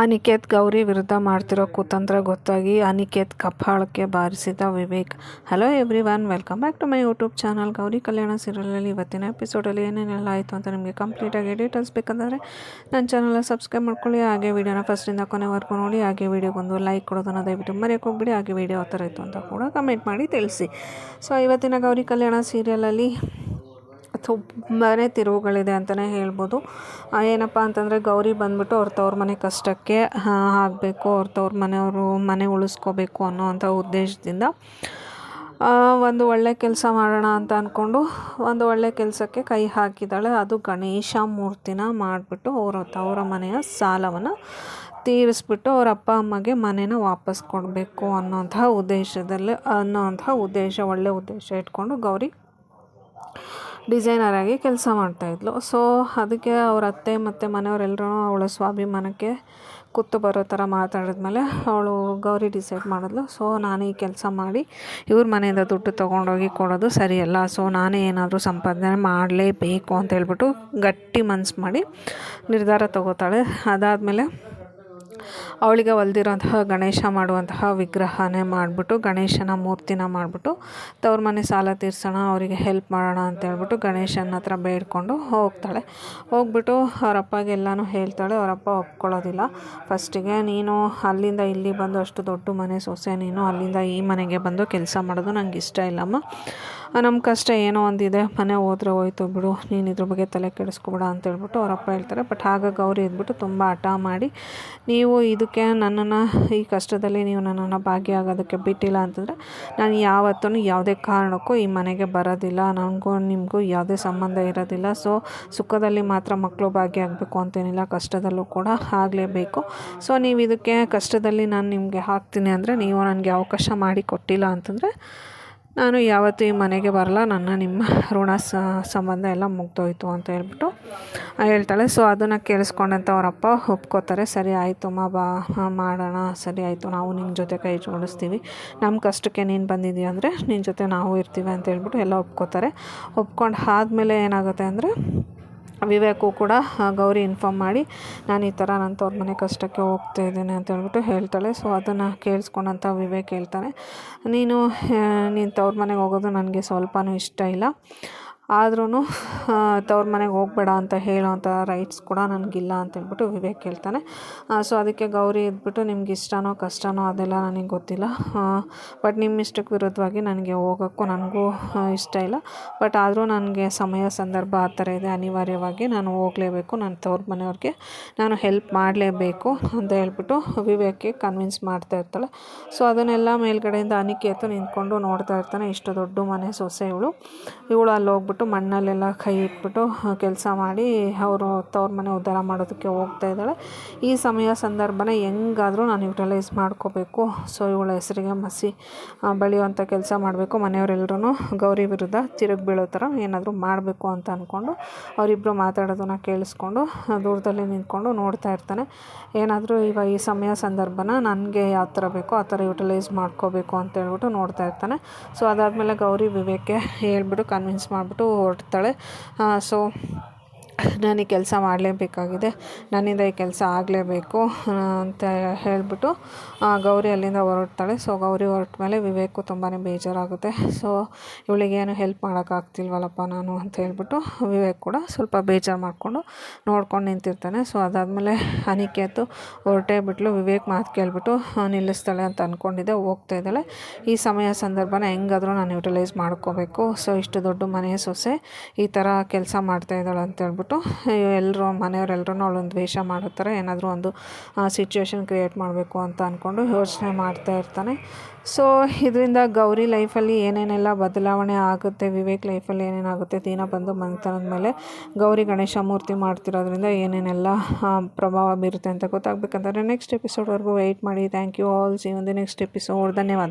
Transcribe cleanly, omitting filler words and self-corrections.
ಅನಿಕೇತ್ ಗೌರಿ ವಿರುದ್ಧ ಮಾಡ್ತಿರೋ ಕುತಂತ್ರ ಗೊತ್ತಾಗಿ ಅನಿಕೇತ್ ಕಪಾಳಕ್ಕೆ ಬಾರಿಸಿದ Vivek. Hello everyone, welcome back to my YouTube channel. Gauri Kalyana ಸೀರಿಯಲಲ್ಲಿ ಇವತ್ತಿನ ಎಪಿಸೋಡಲ್ಲಿ ಏನೇನೆಲ್ಲ ಆಯಿತು ಅಂತ ನಿಮಗೆ ಕಂಪ್ಲೀಟಾಗಿ ಡೀಟೇಲ್ಸ್ ಬೇಕಂದರೆ ನನ್ನ ಚಾನಲ್ನ ಸಬ್ಸ್ಕ್ರೈಬ್ ಮಾಡ್ಕೊಳ್ಳಿ. ಹಾಗೆ ವಿಡಿಯೋನ ಫಸ್ಟಿಂದ ಕೊನೆವರೆಗೂ ನೋಡಿ. ಹಾಗೆ ವಿಡಿಯೋಗೊಂದು ಲೈಕ್ ಕೊಡೋದನ್ನು ದಯವಿಟ್ಟು ಮರೆಯೋಕೆ ಹೋಗ್ಬಿಡಿ. ಹಾಗೆ ವಿಡಿಯೋ ಯಾವ ಥರ ಇತ್ತು ಅಂತ ಕೂಡ ಕಮೆಂಟ್ ಮಾಡಿ ತಿಳಿಸಿ. ಸೊ ಇವತ್ತಿನ ಗೌರಿ ಕಲ್ಯಾಣ ಸೀರಿಯಲಲ್ಲಿ ತುಂಬಾ ತಿರುವುಗಳಿದೆ ಅಂತಲೇ ಹೇಳ್ಬೋದು. ಏನಪ್ಪ ಅಂತಂದರೆ ಗೌರಿ ಬಂದ್ಬಿಟ್ಟು ಅವ್ರ ತವ್ರ ಮನೆ ಕಷ್ಟಕ್ಕೆ ಆಗಬೇಕು, ಅವ್ರ ತವ್ರ ಮನೆಯವರು ಮನೆ ಉಳಿಸ್ಕೋಬೇಕು ಅನ್ನೋವಂಥ ಉದ್ದೇಶದಿಂದ ಒಂದು ಒಳ್ಳೆ ಕೆಲಸ ಮಾಡೋಣ ಅಂತ ಅಂದ್ಕೊಂಡು ಒಂದು ಒಳ್ಳೆ ಕೆಲಸಕ್ಕೆ ಕೈ ಹಾಕಿದ್ದಾಳೆ. ಅದು ಗಣೇಶ ಮೂರ್ತಿನ ಮಾಡಿಬಿಟ್ಟು ಅವರ ತವರ ಮನೆಯ ಸಾಲವನ್ನು ತೀರಿಸ್ಬಿಟ್ಟು ಅವ್ರ ಅಪ್ಪ ಅಮ್ಮಗೆ ಮನೇನ ವಾಪಸ್ ಕೊಡಬೇಕು ಅನ್ನೋಂಥ ಉದ್ದೇಶ ಒಳ್ಳೆ ಉದ್ದೇಶ ಇಟ್ಕೊಂಡು ಗೌರಿ ಡಿಸೈನರಾಗಿ ಕೆಲಸ ಮಾಡ್ತಾಯಿದ್ಲು. ಸೊ ಅದಕ್ಕೆ ಅವ್ರ ಅತ್ತೆ ಮತ್ತು ಮನೆಯವರೆಲ್ಲರೂ ಅವಳ ಸ್ವಾಭಿಮಾನಕ್ಕೆ ಕುತ್ತು ಬರೋ ಥರ ಮಾತಾಡಿದ್ಮೇಲೆ ಅವಳು ಗೌರಿ ಡಿಸೈಡ್ ಮಾಡಿದ್ಲು, ಸೊ ನಾನು ಈ ಕೆಲಸ ಮಾಡಿ ಇವ್ರ ಮನೆಯಿಂದ ದುಡ್ಡು ತೊಗೊಂಡೋಗಿ ಕೊಡೋದು ಸರಿಯಲ್ಲ, ಸೊ ನಾನೇ ಏನಾದರೂ ಸಂಪಾದನೆ ಮಾಡಲೇಬೇಕು ಅಂತ ಹೇಳ್ಬಿಟ್ಟು ಗಟ್ಟಿ ಮನಸ್ಸು ಮಾಡಿ ನಿರ್ಧಾರ ತಗೋತಾಳೆ. ಅದಾದಮೇಲೆ ಅವಳಿಗೆ ಹೊಲ್ದಿರೋಂತಹ ಗಣೇಶ ಮಾಡುವಂತಹ ವಿಗ್ರಹನೇ ಮಾಡಿಬಿಟ್ಟು ಗಣೇಶನ ಮೂರ್ತಿನ ಮಾಡಿಬಿಟ್ಟು ತವ್ರ ಮನೆ ಸಾಲ ತೀರ್ಸೋಣ, ಅವರಿಗೆ ಹೆಲ್ಪ್ ಮಾಡೋಣ ಅಂತ ಹೇಳ್ಬಿಟ್ಟು ಗಣೇಶನ ಹತ್ರ ಬೇಡ್ಕೊಂಡು ಹೋಗ್ತಾಳೆ. ಹೋಗ್ಬಿಟ್ಟು ಅವರಪ್ಪಗೆಲ್ಲನೂ ಹೇಳ್ತಾಳೆ. ಅವರಪ್ಪ ಒಪ್ಕೊಳ್ಳೋದಿಲ್ಲ. ಫಸ್ಟಿಗೆ ನೀನು ಅಲ್ಲಿಂದ ಇಲ್ಲಿ ಬಂದು ಅಷ್ಟು ದೊಡ್ಡ ಮನೆ ಸೊಸೆ, ನೀನು ಅಲ್ಲಿಂದ ಈ ಮನೆಗೆ ಬಂದು ಕೆಲಸ ಮಾಡೋದು ನಂಗೆ ಇಷ್ಟ ಇಲ್ಲಮ್ಮ, ನಮ್ಮ ಕಷ್ಟ ಏನೋ ಒಂದಿದೆ, ಮನೆ ಹೋದ್ರೆ ಹೋಯ್ತು ಬಿಡು, ನೀನು ಇದ್ರ ಬಗ್ಗೆ ತಲೆ ಕೆಡಿಸ್ಕೊಬೇಡ ಅಂತ ಹೇಳ್ಬಿಟ್ಟು ಅವರಪ್ಪ ಹೇಳ್ತಾರೆ. ಬಟ್ ಆಗ ಗೌರಿ ಇದ್ಬಿಟ್ಟು ತುಂಬ ಹಠ ಮಾಡಿ, ನೀವು ಇದಕ್ಕೆ ನನ್ನನ್ನು ಈ ಕಷ್ಟದಲ್ಲಿ ನೀವು ನನ್ನನ್ನು ಭಾಗಿಯಾಗೋದಕ್ಕೆ ಬಿಟ್ಟಿಲ್ಲ ಅಂತಂದರೆ ನಾನು ಯಾವತ್ತೂ ಯಾವುದೇ ಕಾರಣಕ್ಕೂ ಈ ಮನೆಗೆ ಬರೋದಿಲ್ಲ, ನನಗೂ ನಿಮಗೂ ಯಾವುದೇ ಸಂಬಂಧ ಇರೋದಿಲ್ಲ. ಸೊ ಸುಖದಲ್ಲಿ ಮಾತ್ರ ಮಕ್ಕಳು ಭಾಗಿಯಾಗಬೇಕು ಅಂತೇನಿಲ್ಲ, ಕಷ್ಟದಲ್ಲೂ ಕೂಡ ಆಗಲೇಬೇಕು. ಸೊ ನೀವು ಇದಕ್ಕೆ ಕಷ್ಟದಲ್ಲಿ ನಾನು ನಿಮಗೆ ಹಾಕ್ತೀನಿ ಅಂದರೆ ನೀವು ನನಗೆ ಅವಕಾಶ ಮಾಡಿ ಕೊಟ್ಟಿಲ್ಲ ಅಂತಂದರೆ ನಾನು ಯಾವತ್ತೂ ಈ ಮನೆಗೆ ಬರಲ್ಲ, ನಿಮ್ಮ ಋಣ ಸಂಬಂಧ ಎಲ್ಲ ಮುಗ್ದೋಯ್ತು ಅಂತ ಹೇಳ್ಬಿಟ್ಟು ಹೇಳ್ತಾಳೆ. ಸೊ ಅದನ್ನು ಕೇಳಿಸ್ಕೊಂಡಂತ ಅವರಪ್ಪ ಒಪ್ಕೋತಾರೆ. ಸರಿ ಆಯಿತು ಬಾ ಮಾಡೋಣ, ಸರಿ ಆಯಿತು, ನಾವು ನಿಮ್ಮ ಜೊತೆ ಕೈ ಜೋಡಿಸ್ತೀವಿ, ನಮ್ಮ ಕಷ್ಟಕ್ಕೆ ನೀನು ಬಂದಿದ್ದೀಯ ಅಂದರೆ ನಿನ್ನ ಜೊತೆ ನಾವು ಇರ್ತೀವಿ ಅಂತ ಹೇಳ್ಬಿಟ್ಟು ಎಲ್ಲ ಒಪ್ಕೋತಾರೆ. ಒಪ್ಕೊಂಡು ಆದಮೇಲೆ ಏನಾಗುತ್ತೆ ಅಂದರೆ ವಿವೇಕು ಕೂಡ ಗೌರಿ ಇನ್ಫಾರ್ಮ್ ಮಾಡಿ ನಾನು ಈ ಥರ ನನ್ನ ತವ್ರ ಮನೆ ಕಷ್ಟಕ್ಕೆ ಹೋಗ್ತಾ ಇದ್ದೇನೆ ಅಂತ ಹೇಳ್ಬಿಟ್ಟು ಹೇಳ್ತಾಳೆ. ಸೊ ಅದನ್ನು ಕೇಳಿಸ್ಕೊಂಡಂಥ ವಿವೇಕ್ ಹೇಳ್ತಾನೆ, ನೀನು ತವ್ರ ಮನೆಗೆ ಹೋಗೋದು ನನಗೆ ಸ್ವಲ್ಪನೂ ಇಷ್ಟ ಇಲ್ಲ, ಆದ್ರೂ ತವ್ರ ಮನೆಗೆ ಹೋಗಬೇಡ ಅಂತ ಹೇಳೋವಂಥ ರೈಟ್ಸ್ ಕೂಡ ನನಗಿಲ್ಲ ಅಂತ ಹೇಳ್ಬಿಟ್ಟು ವಿವೇಕ್ ಹೇಳ್ತಾನೆ. ಸೊ ಅದಕ್ಕೆ ಗೌರಿ ಇದ್ಬಿಟ್ಟು ನಿಮ್ಗೆ ಇಷ್ಟನೋ ಕಷ್ಟನೋ ಅದೆಲ್ಲ ನನಗೆ ಗೊತ್ತಿಲ್ಲ, ಬಟ್ ನಿಮ್ಮ ಇಷ್ಟಕ್ಕೆ ವಿರುದ್ಧವಾಗಿ ನನಗೆ ಹೋಗೋಕ್ಕೂ ನನಗೂ ಇಷ್ಟ ಇಲ್ಲ, ಬಟ್ ಆದರೂ ನನಗೆ ಸಮಯ ಸಂದರ್ಭ ಆ ಥರ ಇದೆ, ಅನಿವಾರ್ಯವಾಗಿ ನಾನು ಹೋಗಲೇಬೇಕು, ನನ್ನ ತವ್ರ ಮನೆಯವ್ರಿಗೆ ನಾನು ಹೆಲ್ಪ್ ಮಾಡಲೇಬೇಕು ಅಂತ ಹೇಳ್ಬಿಟ್ಟು ವಿವೇಕ್ಗೆ ಕನ್ವಿನ್ಸ್ ಮಾಡ್ತಾ ಇರ್ತಾಳೆ. ಸೊ ಅದನ್ನೆಲ್ಲ ಮೇಲ್ಗಡೆಯಿಂದ ಅನಿಕೇತು ನಿಂತ್ಕೊಂಡು ನೋಡ್ತಾ ಇರ್ತಾನೆ. ಇಷ್ಟು ದೊಡ್ಡ ಮನೆ ಸೊಸೆ ಇವಳು ಅಲ್ಲಿ ಹೋಗ್ಬಿಟ್ಟು ಮಣ್ಣಲ್ಲೆಲ್ಲ ಕೈ ಇಟ್ಬಿಟ್ಟು ಕೆಲಸ ಮಾಡಿ ಅವರು ತವ್ರ ಮನೆ ಉದ್ಧಾರ ಮಾಡೋದಕ್ಕೆ ಹೋಗ್ತಾ ಇದ್ದಾಳೆ. ಈ ಸಮಯ ಸಂದರ್ಭನ ಹೆಂಗಾದರೂ ನಾನು ಯುಟಿಲೈಸ್ ಮಾಡ್ಕೋಬೇಕು, ಸೊ ಇವಳ ಹೆಸರಿಗೆ ಮಸಿ ಬಳಿಯುವಂಥ ಕೆಲಸ ಮಾಡಬೇಕು, ಮನೆಯವರೆಲ್ಲರೂ ಗೌರಿ ವಿರುದ್ಧ ತಿರುಗಿ ಬೀಳೋ ಥರ ಏನಾದರೂ ಮಾಡಬೇಕು ಅಂತ ಅಂದ್ಕೊಂಡು ಅವರಿಬ್ಬರು ಮಾತಾಡೋದನ್ನು ಕೇಳಿಸ್ಕೊಂಡು ದೂರದಲ್ಲಿ ನಿಂತ್ಕೊಂಡು ನೋಡ್ತಾ ಇರ್ತಾನೆ. ಏನಾದರೂ ಈ ಸಮಯ ಸಂದರ್ಭನ ನನಗೆ ಯಾವ ಥರ ಬೇಕೋ ಆ ಥರ ಯುಟಿಲೈಸ್ ಮಾಡ್ಕೋಬೇಕು ಅಂತ ಹೇಳ್ಬಿಟ್ಟು ನೋಡ್ತಾ ಇರ್ತಾನೆ. ಸೊ ಅದಾದಮೇಲೆ ಗೌರಿ ವಿವೇಕ್ಗೆ ಹೇಳ್ಬಿಟ್ಟು ಕನ್ವಿನ್ಸ್ ಮಾಡಿಬಿಟ್ಟು ಹೊರಡ್ತಾಳೆ. ಸೊ ನಾನು ಈ ಕೆಲಸ ಮಾಡಲೇಬೇಕಾಗಿದೆ, ನನ್ನಿಂದ ಈ ಕೆಲಸ ಆಗಲೇಬೇಕು ಅಂತ ಹೇಳಿಬಿಟ್ಟು ಗೌರಿ ಅಲ್ಲಿಂದ ಹೊರಡ್ತಾಳೆ. ಸೊ ಗೌರಿ ಹೊರಟ ಮೇಲೆ ವಿವೇಕು ತುಂಬಾ ಬೇಜಾರಾಗುತ್ತೆ. ಸೊ ಇವಳಿಗೇನು ಹೆಲ್ಪ್ ಮಾಡೋಕ್ಕಾಗ್ತಿಲ್ವಲ್ಲಪ್ಪ ನಾನು ಅಂತ ಹೇಳ್ಬಿಟ್ಟು ವಿವೇಕ್ ಕೂಡ ಸ್ವಲ್ಪ ಬೇಜಾರು ಮಾಡಿಕೊಂಡು ನೋಡ್ಕೊಂಡು ನಿಂತಿರ್ತಾನೆ. ಸೊ ಅದಾದಮೇಲೆ ಅನಿಕೇತು ಹೊರಟೇ ಬಿಟ್ಲು. ವಿವೇಕ್ ಮಾತು ಕೇಳಿಬಿಟ್ಟು ನಿಲ್ಲಿಸ್ತಾಳೆ ಅಂತ ಅಂದ್ಕೊಂಡಿದ್ದೆ, ಹೋಗ್ತಾ ಇದ್ದಾಳೆ. ಈ ಸಮಯ ಸಂದರ್ಭನ ಹೆಂಗಾದರೂ ನಾನು ಯುಟಿಲೈಸ್ ಮಾಡ್ಕೋಬೇಕು, ಸೊ ಇಷ್ಟು ದೊಡ್ಡ ಮನೆ ಸೊಸೆ ಈ ಥರ ಕೆಲಸ ಮಾಡ್ತಾ ಇದ್ದಾಳೆ ಅಂತ ಹೇಳ್ಬಿಟ್ಟು ಎಲ್ಲರೂ ಮನೆಯವರೆಲ್ಲರೂ ಅವಳೊಂದು ದ್ವೇಷ ಮಾಡೋ ಥರ ಏನಾದರೂ ಒಂದು ಸಿಚುವೇಶನ್ ಕ್ರಿಯೇಟ್ ಮಾಡಬೇಕು ಅಂತ ಅಂದ್ಕೊಂಡು ಯೋಚನೆ ಮಾಡ್ತಾ ಇರ್ತಾನೆ. ಸೊ ಇದರಿಂದ ಗೌರಿ ಲೈಫಲ್ಲಿ ಏನೇನೆಲ್ಲ ಬದಲಾವಣೆ ಆಗುತ್ತೆ, ವಿವೇಕ್ ಲೈಫಲ್ಲಿ ಏನೇನಾಗುತ್ತೆ, ದಿನ ಬಂದು ಮನೆತನದ ಮೇಲೆ ಗೌರಿ ಗಣೇಶ ಮೂರ್ತಿ ಮಾಡ್ತಿರೋದ್ರಿಂದ ಏನೇನೆಲ್ಲ ಪ್ರಭಾವ ಬೀರುತ್ತೆ ಅಂತ ಗೊತ್ತಾಗಬೇಕಂತಂದರೆ ನೆಕ್ಸ್ಟ್ ಎಪಿಸೋಡ್ವರೆಗೂ ವೆಯ್ಟ್ ಮಾಡಿ. Thank you all, see you in the next episode. ಧನ್ಯವಾದ.